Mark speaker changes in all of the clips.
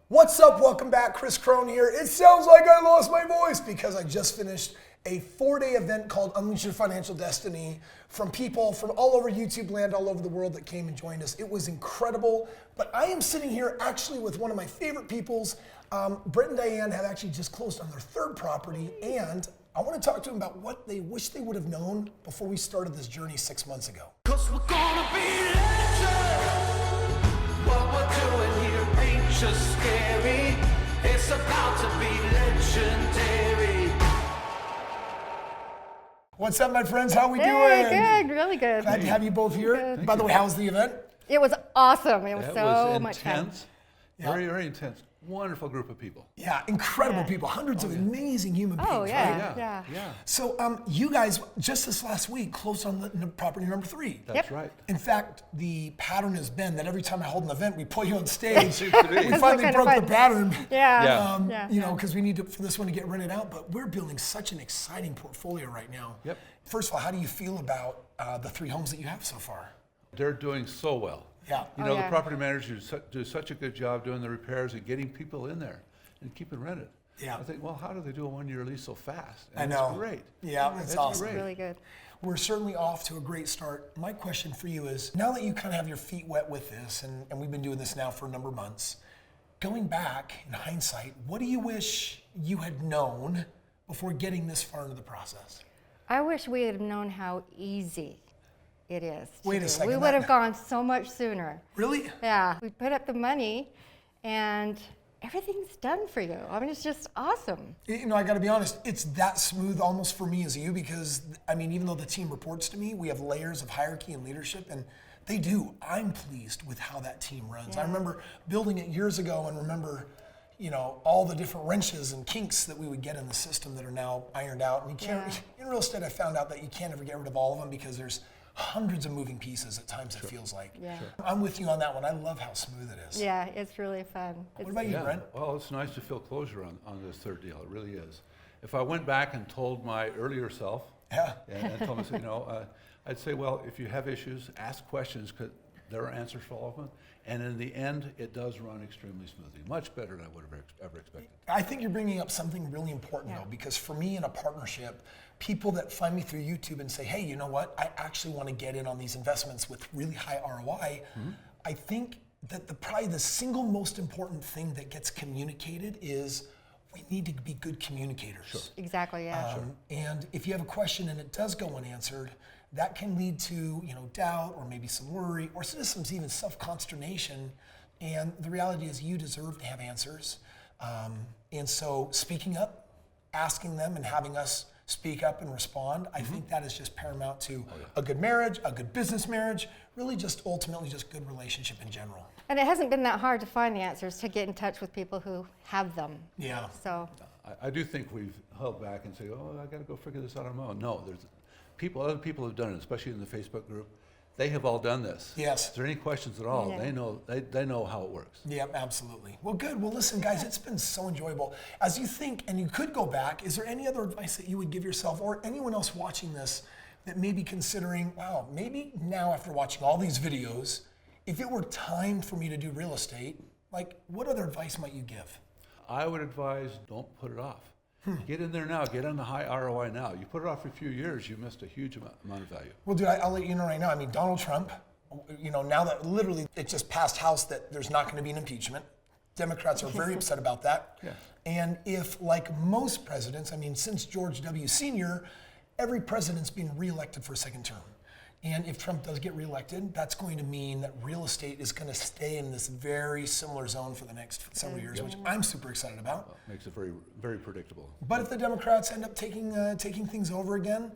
Speaker 1: What's up? Welcome back. Chris Crone here. It sounds like I lost my voice because I just finished a 4-day event called Unleash Your Financial Destiny from people from all over YouTube land, all over the world that came and joined us. It was incredible, but I am sitting here actually with one of my favorite peoples. Brett and Diane have actually just closed on their third property, and I want to talk to them about what they wish they would have known before we started this journey 6 months ago.
Speaker 2: 'Cause we're gonna be legends. What we're doing here ain't just scary. It's about to be legendary.
Speaker 1: What's up, my friends? How we doing?
Speaker 3: Good, really good.
Speaker 1: Glad to have you both here.
Speaker 3: Good.
Speaker 1: By the way, how was the event?
Speaker 3: It was awesome. It was
Speaker 4: That
Speaker 3: so
Speaker 4: was
Speaker 3: much fun.
Speaker 4: intense. Very, very intense. Wonderful group of people.
Speaker 1: Yeah, incredible
Speaker 3: Yeah.
Speaker 1: people, hundreds of amazing human beings.
Speaker 3: Oh,
Speaker 1: right?
Speaker 3: yeah.
Speaker 1: So you guys, just this last week, closed on property number 3.
Speaker 4: That's
Speaker 3: Yep.
Speaker 4: right.
Speaker 1: In fact, the pattern has been that every time I hold an event, we put you on stage.
Speaker 4: Seems to be.
Speaker 1: We
Speaker 3: That's
Speaker 1: finally
Speaker 3: kind
Speaker 1: broke
Speaker 3: of
Speaker 1: the
Speaker 3: fun.
Speaker 1: pattern.
Speaker 3: Yeah.
Speaker 4: Yeah.
Speaker 1: You know, because we need for this one to get rented out, but we're building such an exciting portfolio right now.
Speaker 4: Yep.
Speaker 1: First of all, how do you feel about the 3 homes that you have so far?
Speaker 4: They're doing so well.
Speaker 1: Yeah.
Speaker 4: You
Speaker 3: Oh,
Speaker 4: know,
Speaker 3: yeah.
Speaker 4: the property managers do such a good job doing the repairs and getting people in there and keeping rented.
Speaker 1: Yeah.
Speaker 4: I think, well, how do they do a 1-year lease so fast?
Speaker 1: I
Speaker 4: And
Speaker 1: know.
Speaker 4: It's great.
Speaker 1: Yeah, it's
Speaker 4: That's
Speaker 1: awesome.
Speaker 4: great.
Speaker 3: Really good.
Speaker 1: We're certainly off to a great start. My question for you is, now that you kind of have your feet wet with this, and we've been doing this now for a number of months, going back in hindsight, what do you wish you had known before getting this far into the process?
Speaker 3: I wish we had known how easy it is. to
Speaker 1: Wait a
Speaker 3: do.
Speaker 1: second,
Speaker 3: We
Speaker 1: that-
Speaker 3: would have gone so much sooner.
Speaker 1: Really?
Speaker 3: Yeah. We put up the money and everything's done for you. I mean, it's just awesome.
Speaker 1: You know, I got to be honest, it's that smooth almost for me as you because, I mean, even though the team reports to me, we have layers of hierarchy and leadership, and they do. I'm pleased with how that team runs. I
Speaker 3: Yeah.
Speaker 1: remember building it years ago and remember, you know, all the different wrenches and kinks that we would get in the system that are now ironed out. And you can't,
Speaker 3: Yeah.
Speaker 1: in real estate, I found out that you can't ever get rid of all of them because there's hundreds of moving pieces at times, it feels like.
Speaker 3: Yeah. Sure.
Speaker 1: I'm with you on that one. I love how smooth it is.
Speaker 3: Yeah, it's really fun.
Speaker 1: What about you,
Speaker 4: Yeah.
Speaker 1: Brent?
Speaker 4: Well, it's nice to feel closure on this third deal. It really is. If I went back and told my earlier self,
Speaker 1: Yeah.
Speaker 4: and told me, you know, I'd say, well, if you have issues, ask questions because there are answers for all of them. And in the end, it does run extremely smoothly, much better than I would have ever expected.
Speaker 1: I think you're bringing up something really important
Speaker 3: Yeah.
Speaker 1: though, because for me in a partnership, people that find me through YouTube and say, hey, you know what, I actually want to get in on these investments with really high ROI, I think that probably the single most important thing that gets communicated is we need to be good communicators.
Speaker 3: Exactly, yeah.
Speaker 1: And if you have a question and it does go unanswered, that can lead to, you know, doubt or maybe some worry or some even self-consternation. And the reality is you deserve to have answers. And so speaking up, asking them and having us speak up and respond, I think that is just paramount to a good marriage, a good business marriage, really just ultimately just good relationship in general.
Speaker 3: And it hasn't been that hard to find the answers, to get in touch with people who have them.
Speaker 1: Yeah.
Speaker 3: So,
Speaker 4: I do think we've held back and say, oh, I got to go figure this out on my own. No, there's other people have done it, especially in the Facebook group. They have all done this.
Speaker 1: Yes.
Speaker 4: Is there any questions at all?
Speaker 3: Yeah.
Speaker 4: They know how it works.
Speaker 1: Yep, absolutely. Well, good. Well, listen, guys, it's been so enjoyable. As you think, and you could go back, is there any other advice that you would give yourself or anyone else watching this that may be considering, wow, maybe now after watching all these videos, if it were time for me to do real estate, like what other advice might you give?
Speaker 4: I would advise don't put it off. Get in there now. Get on the high ROI now. You put it off for a few years, you missed a huge amount of value.
Speaker 1: Well, dude, I'll let you know right now. I mean, Donald Trump, you know, now that literally it just passed House that there's not going to be an impeachment. Democrats are very upset about that.
Speaker 4: Yeah.
Speaker 1: And if, like most presidents, I mean, since George W. Sr., every president's been reelected for a second term. And if Trump does get reelected, that's going to mean that real estate is going to stay in this very similar zone for the next several years, which I'm super excited about.
Speaker 4: Makes it very, very predictable.
Speaker 1: But if the Democrats end up taking things over again,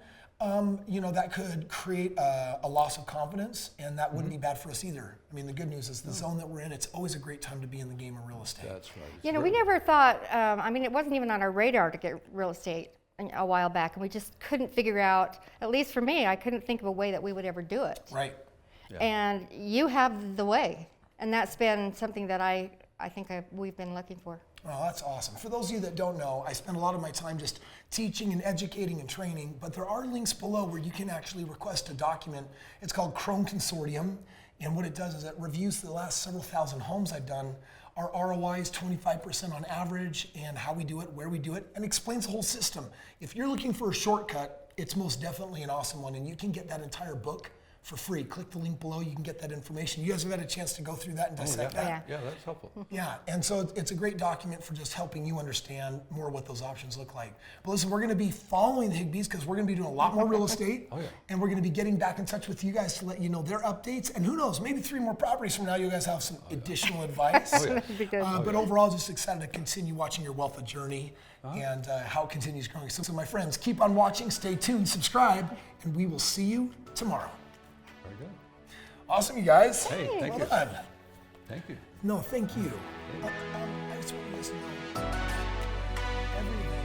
Speaker 1: you know, that could create a loss of confidence, and that wouldn't be bad for us either. I mean, the good news is the zone that we're in, it's always a great time to be in the game of real estate.
Speaker 4: That's right. It's
Speaker 3: you know, we
Speaker 4: very-
Speaker 3: never thought, I mean, it wasn't even on our radar to get real estate a while back, and we just couldn't figure out, at least for me, I couldn't think of a way that we would ever do it.
Speaker 1: Right.
Speaker 4: Yeah.
Speaker 3: And you have the way, and that's been something that I think we've been looking for.
Speaker 1: Oh, that's awesome. For those of you that don't know, I spend a lot of my time just teaching and educating and training, but there are links below where you can actually request a document. It's called Crone Consortium, and what it does is it reviews the last several thousand homes I've done Our ROI is 25% on average, and how we do it, where we do it, and explains the whole system. If you're looking for a shortcut, it's most definitely an awesome one, and you can get that entire book for free. Click the link below, you can get that information. You guys have had a chance to go through that and dissect that?
Speaker 3: Yeah.
Speaker 4: Yeah, that's helpful.
Speaker 1: Yeah, and so it's a great document for just helping you understand more what those options look like. But listen, we're going to be following the Higbees because we're going to be doing a lot more real estate,
Speaker 4: Oh, yeah.
Speaker 1: and we're going to be getting back in touch with you guys to let you know their updates. And who knows, maybe 3 more properties from now, you guys have some additional advice.
Speaker 4: Oh, yeah.
Speaker 3: That'd be good.
Speaker 1: But overall, just excited to continue watching your wealth of journey and how it continues growing. So my friends, keep on watching, stay tuned, subscribe, and we will see you tomorrow.
Speaker 4: Very good.
Speaker 1: Awesome, you guys.
Speaker 4: Hey, thank
Speaker 1: well
Speaker 4: you.
Speaker 1: done.
Speaker 4: Thank you.
Speaker 1: No, thank you. I just want you guys to know every event